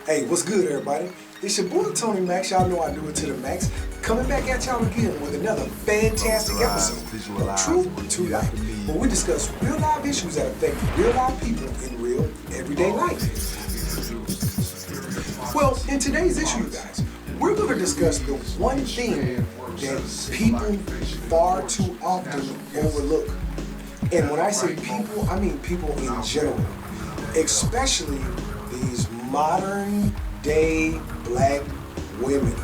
Hey, what's good, everybody? It's your boy Tony Max. Y'all know I do it to the max. Coming back at y'all again with another fantastic episode of Truth to Life, where we discuss real life issues that affect real life people in real everyday life. Well, in today's issue, you guys, we're going to discuss the one thing that people far too often overlook. And when I say people, I mean people in general, especially these modern day black women.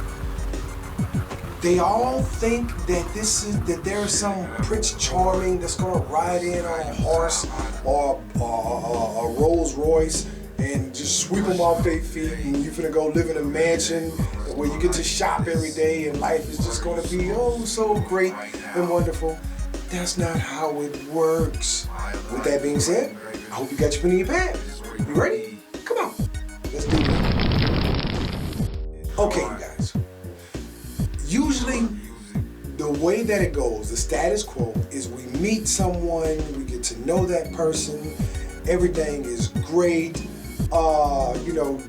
They all think that there's some Prince Charming that's gonna ride in on a horse or a Rolls Royce and just sweep them off their feet, and you're finna go live in a mansion where you get to shop every day and life is just gonna be oh so great and wonderful. That's not how it works. With that being said, I hope you got your pen in your pants. You ready? Come on, let's do it. Okay, you guys. Usually, the way that it goes, the status quo, is we meet someone, we get to know that person, everything is great,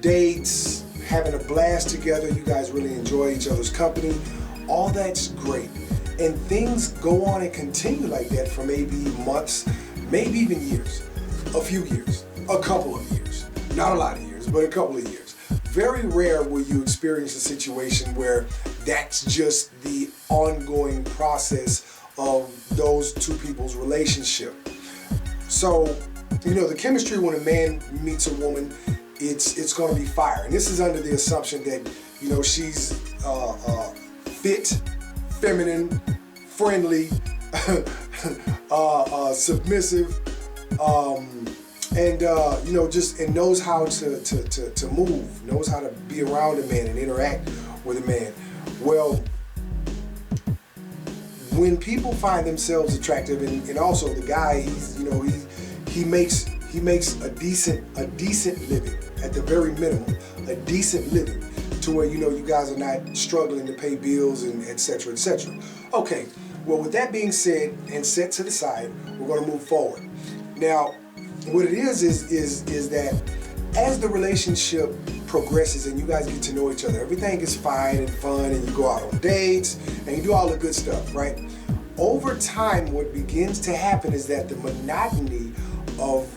dates, having a blast together, you guys really enjoy each other's company, all that's great. And things go on and continue like that for maybe months, maybe even years, a few years, a couple of years, not a lot of years, but a couple of years. Very rare will you experience a situation where that's just the ongoing process of those two people's relationship. So, the chemistry when a man meets a woman, it's going to be fire. And this is under the assumption that, she's fit, feminine, friendly, submissive, and knows how to move, knows how to be around a man and interact with a man. Well, when people find themselves attractive, and also the guy, he makes a decent living, at the very minimum, a decent living, to where you guys are not struggling to pay bills and et cetera, et cetera. Okay, well, with that being said and set to the side, we're going to move forward. Now, what it is that as the relationship progresses and you guys get to know each other, everything is fine and fun, and you go out on dates and you do all the good stuff, right? Over time, what begins to happen is that the monotony of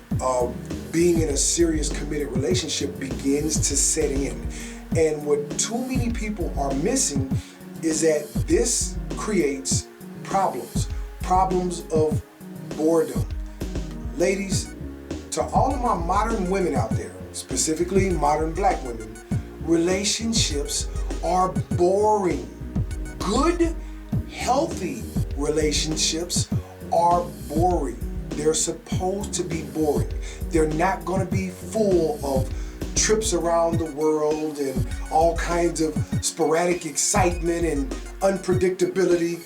being in a serious committed relationship begins to set in. And what too many people are missing is that this creates problems of boredom. Ladies, to all of my modern women out there, specifically modern black women, relationships are boring. Good, healthy relationships are boring. They're supposed to be boring. They're not going to be full of trips around the world and all kinds of sporadic excitement and unpredictability.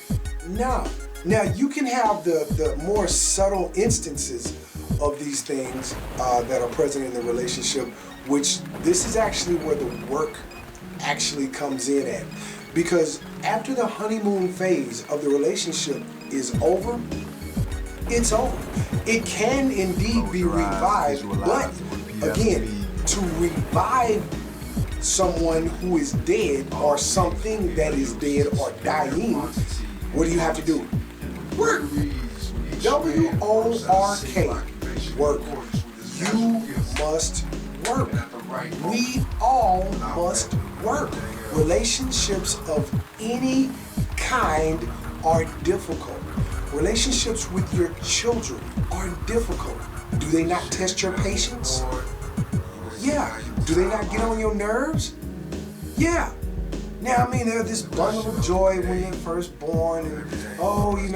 No. Now, you can have the more subtle instances of these things that are present in the relationship, which this is actually where the work actually comes in at. Because after the honeymoon phase of the relationship is over, it's over. It can indeed be revived, but again, to revive someone who is dead or something that is dead or dying, what do you have to do? Work. W-O-R-K. Work. You must work. We all must work. Relationships of any kind are difficult. Relationships with your children are difficult. Do they not test your patience? Yeah. Do they not get on your nerves? Yeah. Now, they're this bundle of joy when they're first born, and you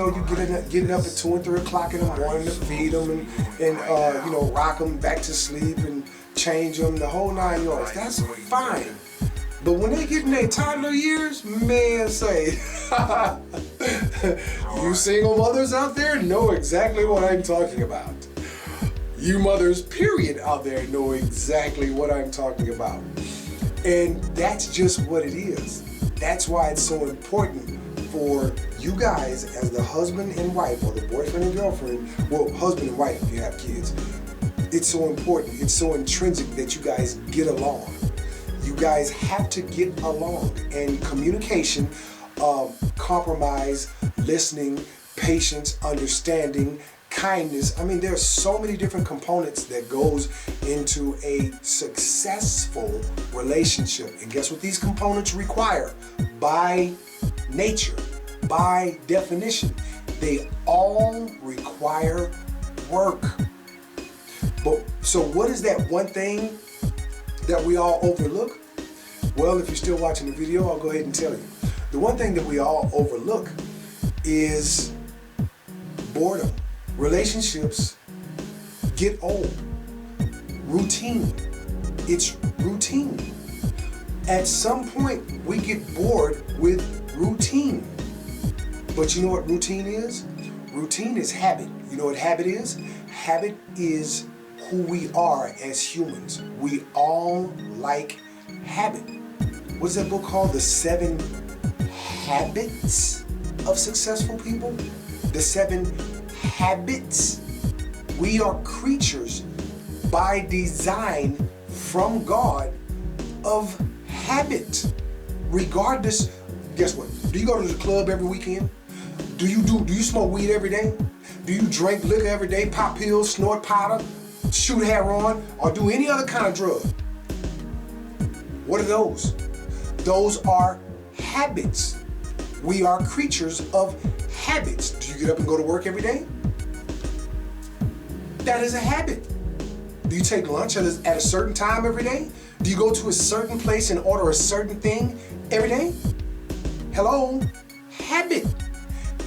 getting up at 2 and 3 o'clock in the morning to feed them and rock them back to sleep and change them, the whole 9 yards. That's fine. But when they get in their toddler years, man, say, you single mothers out there know exactly what I'm talking about. You mothers, period, out there know exactly what I'm talking about. And that's just what it is. That's why it's so important for you guys as the husband and wife, or the boyfriend and girlfriend, well, husband and wife if you have kids. It's so important, it's so intrinsic that you guys get along. guys have to get along, and communication, compromise, listening, patience, understanding, kindness. I mean, there's so many different components that goes into a successful relationship. And guess what these components require? By nature, by definition, they all require work. But so what is that one thing that we all overlook? Well, if you're still watching the video, I'll go ahead and tell you. The one thing that we all overlook is boredom. Relationships get old. Routine. It's routine. At some point, we get bored with routine. But you know what routine is? Routine is habit. You know what habit is? Habit is who we are as humans. We all like habit. What's that book called? The 7 Habits of Successful People? The 7 Habits. We are creatures by design from God of habit. Regardless, guess what? Do you go to the club every weekend? Do you smoke weed every day? Do you drink liquor every day, pop pills, snort powder, shoot heroin, or do any other kind of drug? What are those? Those are habits. We are creatures of habits. Do you get up and go to work every day? That is a habit. Do you take lunch at a certain time every day? Do you go to a certain place and order a certain thing every day? Hello? Habit.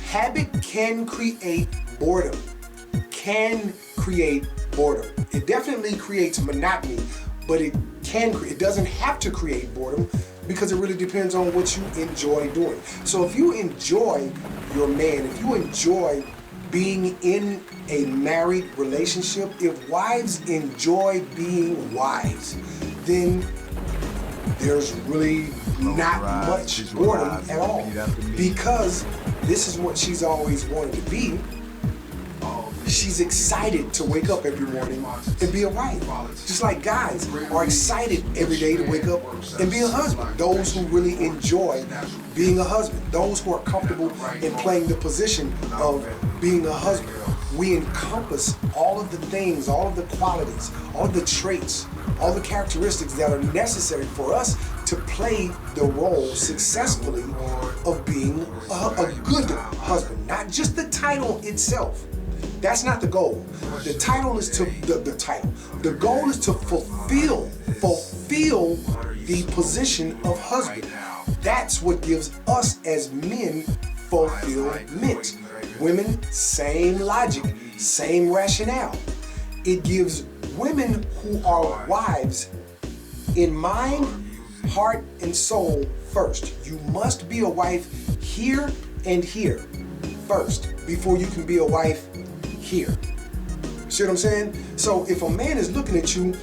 Habit can create boredom. Can create boredom. It definitely creates monotony, but it doesn't have to create boredom because it really depends on what you enjoy doing. So if you enjoy your man, if you enjoy being in a married relationship, if wives enjoy being wives, then there's really not much boredom at all, because this is what she's always wanted to be. She's excited to wake up every morning and be a wife. Just like guys are excited every day to wake up and be a husband. Those who really enjoy being a husband. Those who are comfortable in playing the position of being a husband. We encompass all of the things, all of the qualities, all of the traits, all the characteristics that are necessary for us to play the role successfully of being a good husband. Not just the title itself. That's not the goal. The title is the goal is to fulfill the position of husband. That's what gives us as men fulfillment. Women, same logic, same rationale. It gives women who are wives in mind, heart, and soul first. You must be a wife here and here first before you can be a wife here. See what I'm saying? So if a man is looking at you,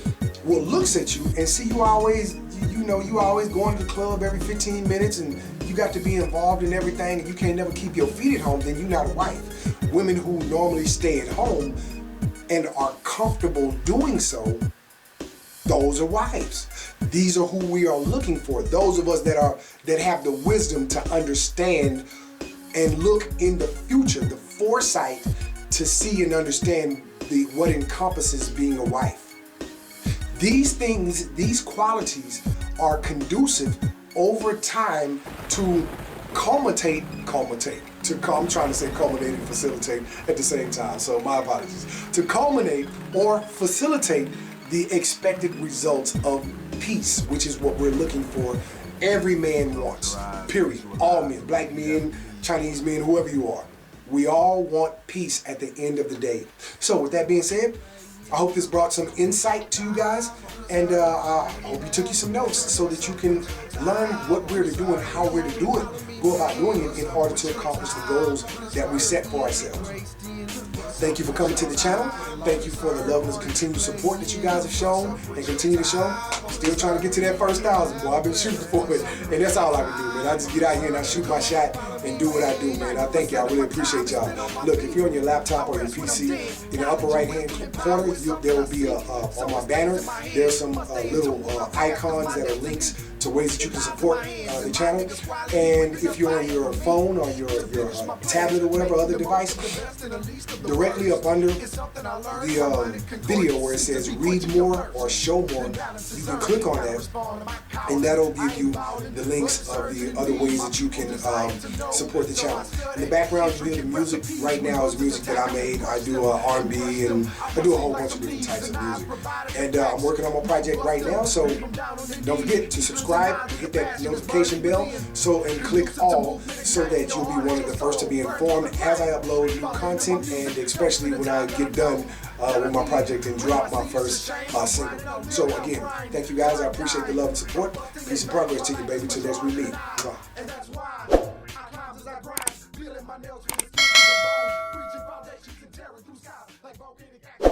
well, looks at you and see you always, you always going to the club every 15 minutes and you got to be involved in everything and you can't never keep your feet at home, then you're not a wife. Women who normally stay at home and are comfortable doing so, those are wives. These are who we are looking for. Those of us that have the wisdom to understand and look in the future, the foresight to see and understand what encompasses being a wife. These things, these qualities are conducive over time to culminate, I'm trying to say culminate and facilitate at the same time, so my apologies. To culminate or facilitate the expected results of peace, which is what we're looking for. Every man wants, period. All men, black men, Chinese men, whoever you are. We all want peace at the end of the day. So with that being said, I hope this brought some insight to you guys, and I hope you took you some notes so that you can learn what we're to do and how we're to do it, go about doing it in order to accomplish the goals that we set for ourselves. Thank you for coming to the channel. thank you for the love and the continued support that you guys have shown and continue to show. Still trying to get to that first 1,000, boy. I've been shooting for it, and that's all I can do, man. I just get out here and I shoot my shot and do what I do, man. I thank y'all. I really appreciate y'all. Look, if you're on your laptop or your PC, in the upper right-hand corner, there will be on my banner, there's some little icons that are links to ways that you can support the channel. And if you're on your phone or your tablet or whatever other device, directly up under the video where it says read more or show more, you can click on that, and that'll give you the links of the other ways that you can support the channel. In the background, you hear the music right now is music that I made. I do R&B, and I do a whole bunch of different types of music. And I'm working on my project right now, so don't forget to subscribe, hit that notification bell, and click all so that you'll be one of the first to be informed as I upload new content, and especially when I get done with my project and drop my first single. So again, thank you guys. I appreciate the love and support. Peace and progress to you, baby. Till next we meet. Bye.